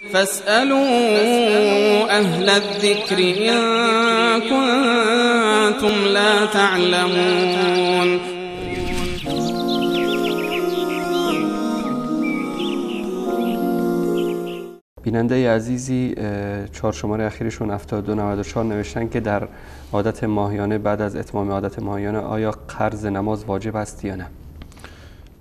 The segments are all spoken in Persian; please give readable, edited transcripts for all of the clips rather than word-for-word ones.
فاسألوا أهل الذكر إن كنتم لا تعلمون. بیننده عزیزی شماره اخیرشون 7294 نوشتن که در عادت ماهیانه بعد از اتمام عادت ماهیانه آیا قرض نماز واجب است یا نه؟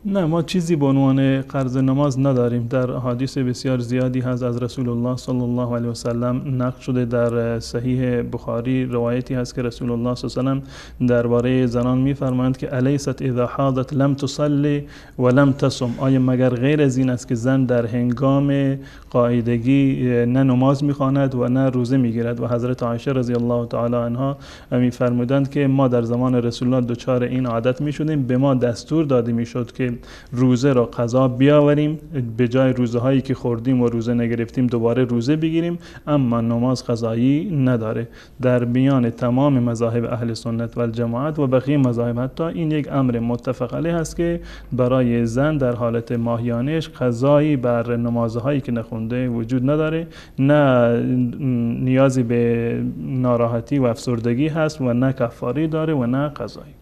نه، ما چیزی به عنوان قرض نماز نداریم. در احادیث بسیار زیادی هست از رسول الله صلی الله علیه و سلم نقل شده. در صحیح بخاری روایتی هست که رسول الله صلی الله علیه و سلم درباره زنان میفرمایند که الیست اذا حاضت لم تصلی و لم تصم، آیا مگر غیر از این است که زن در هنگام قاعدگی نه نماز میخواند و نه روزه میگیرد؟ و حضرت عایشه رضی الله تعالی عنها میفرمودند که ما در زمان رسول الله دچار این عادت میشدیم، به ما دستور داده میشد که روزه را قضا بیاوریم، به جای روزه هایی که خوردیم و روزه نگرفتیم دوباره روزه بگیریم، اما نماز قضایی نداره. در میان تمام مذاهب اهل سنت و الجماعت و بقیه مذاهب حتی این یک امر متفق علیه است که برای زن در حالت ماهیانش قضایی بر نمازهایی که نخونده وجود نداره، نه نیازی به ناراحتی و افسردگی هست و نه کفاری داره و نه قضایی.